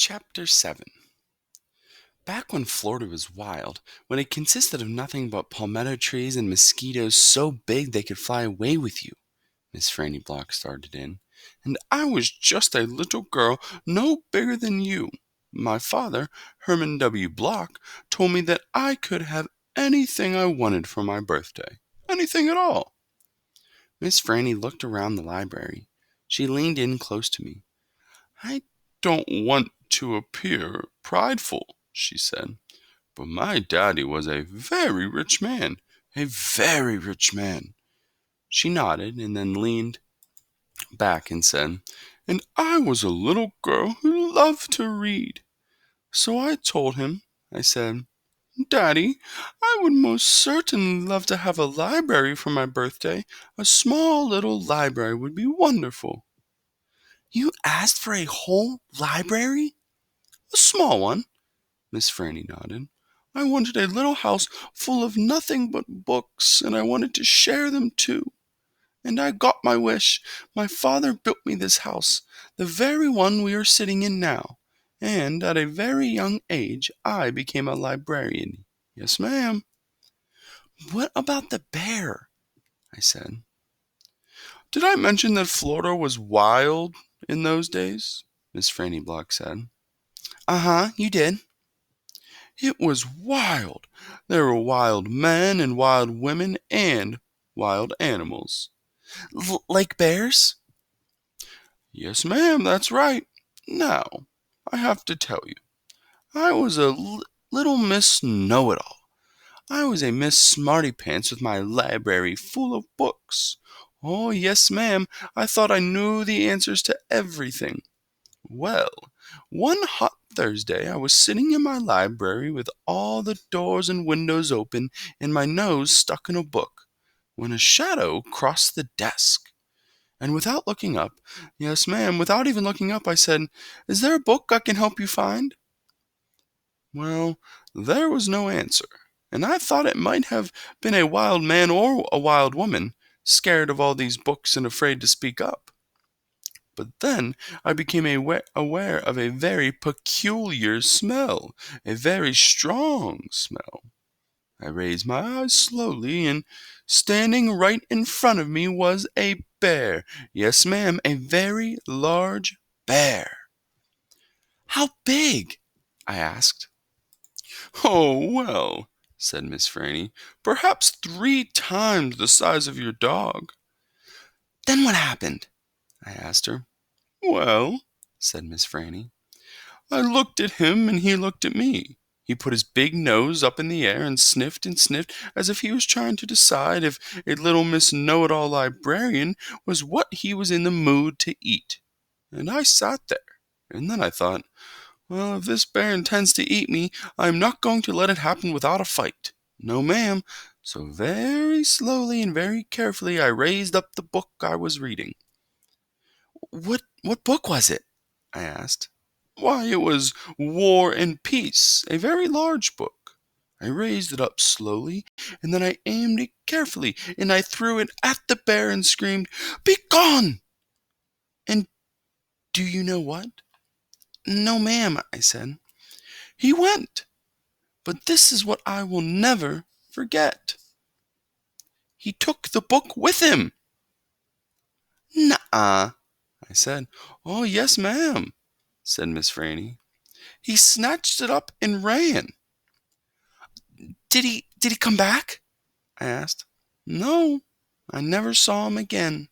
Chapter 7. Back when Florida was wild, when it consisted of nothing but palmetto trees and mosquitoes so big they could fly away with you, Miss Franny Block started in, and I was just a little girl no bigger than you. My father, Herman W. Block, told me that I could have anything I wanted for my birthday. Anything at all. Miss Franny looked around the library. She leaned in close to me. I don't want to appear prideful, she said, but my daddy was a very rich man. A very rich man. She nodded and then leaned back and said, and I was a little girl who loved to read. So I told him, I said, Daddy, I would most certainly love to have a library for my birthday. A small little library would be wonderful. You asked for a whole library? A small one, Miss Franny nodded. I wanted a little house full of nothing but books, and I wanted to share them too. And I got my wish. My father built me this house, the very one we are sitting in now. And at a very young age, I became a librarian. Yes, ma'am. What about the bear? I said. Did I mention that Florida was wild in those days? Miss Franny Block said. Uh-huh, you did. It was wild. There were wild men and wild women and wild animals. Like bears? Yes, ma'am, that's right. Now, I have to tell you, I was a little Miss Know-It-all. I was a Miss Smarty Pants with my library full of books. Oh, yes, ma'am, I thought I knew the answers to everything. Well, one hot Thursday I was sitting in my library with all the doors and windows open and my nose stuck in a book, when a shadow crossed the desk. And without looking up, yes, ma'am, without even looking up, I said, Is there a book I can help you find? Well, there was no answer, and I thought it might have been a wild man or a wild woman, scared of all these books and afraid to speak up. But then I became aware of a very peculiar smell, a very strong smell. I raised my eyes slowly, and standing right in front of me was a bear. Yes, ma'am, a very large bear. How big? I asked. Oh, well, said Miss Franny, perhaps 3 times the size of your dog. Then what happened? I asked her. Well, said Miss Franny, I looked at him and he looked at me. He put his big nose up in the air and sniffed as if he was trying to decide if a little Miss Know-It-all librarian was what he was in the mood to eat. And I sat there, and then I thought, well, if this bear intends to eat me, I am not going to let it happen without a fight. No, ma'am. So very slowly and very carefully I raised up the book I was reading. What book was it? I asked. Why, it was War and Peace, a very large book. I raised it up slowly, and then I aimed it carefully, and I threw it at the bear and screamed, Begone! And do you know what? No, ma'am, I said. He went. But this is what I will never forget. He took the book with him. Nuh-uh, I said. Oh, yes, ma'am, said Miss Franny. He snatched it up and ran. Did he come back? I asked. No, I never saw him again.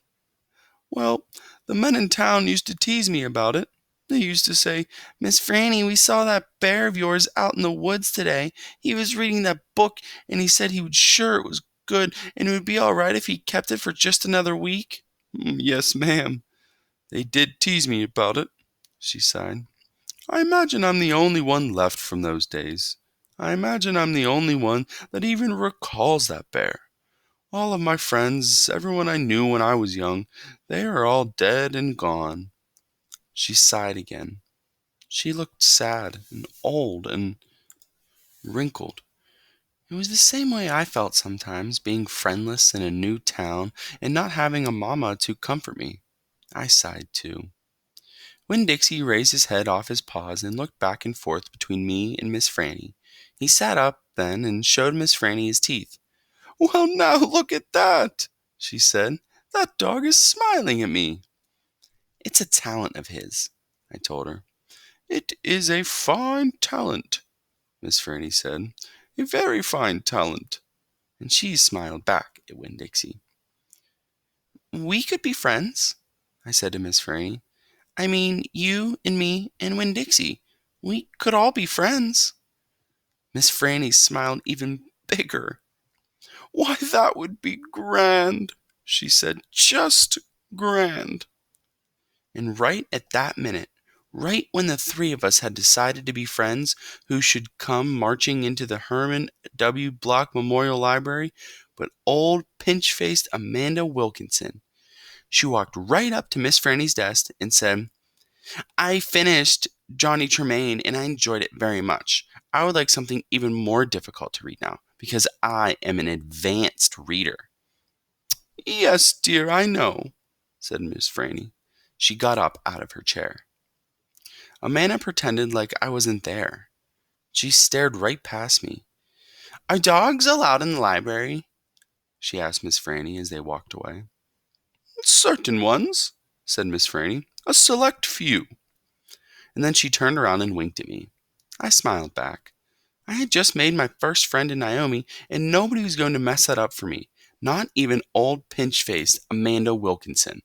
Well, the men in town used to tease me about it. They used to say, Miss Franny, we saw that bear of yours out in the woods today. He was reading that book, and he said he was sure it was good, and it would be all right if he kept it for just another week. Yes, ma'am. They did tease me about it, she sighed. I imagine I'm the only one left from those days. I imagine I'm the only one that even recalls that bear. All of my friends, everyone I knew when I was young, they are all dead and gone. She sighed again. She looked sad and old and wrinkled. It was the same way I felt sometimes, being friendless in a new town and not having a mamma to comfort me. I sighed too. Winn-Dixie raised his head off his paws and looked back and forth between me and Miss Franny. He sat up then and showed Miss Franny his teeth. "Well, now look at that," she said. "That dog is smiling at me." "It's a talent of his," I told her. "It is a fine talent," Miss Franny said. "A very fine talent." And she smiled back at Winn-Dixie. "We could be friends," I said to Miss Franny. "I mean, you and me and Winn-Dixie. We could all be friends." Miss Franny smiled even bigger. "Why, that would be grand," she said. "Just grand." And right at that minute, right when the three of us had decided to be friends who should come marching into the Herman W. Block Memorial Library, but old pinch-faced Amanda Wilkinson. She walked right up to Miss Franny's desk and said, "I finished Johnny Tremaine and I enjoyed it very much. I would like something even more difficult to read now, because I am an advanced reader." "Yes, dear, I know," said Miss Franny. She got up out of her chair. Amanda pretended like I wasn't there. She stared right past me. "Are dogs allowed in the library?" she asked Miss Franny as they walked away. "Certain ones," said Miss Franny. "A select few." And then she turned around and winked at me. I smiled back. I had just made my first friend in Naomi, and nobody was going to mess that up for me, not even old pinch-faced Amanda Wilkinson.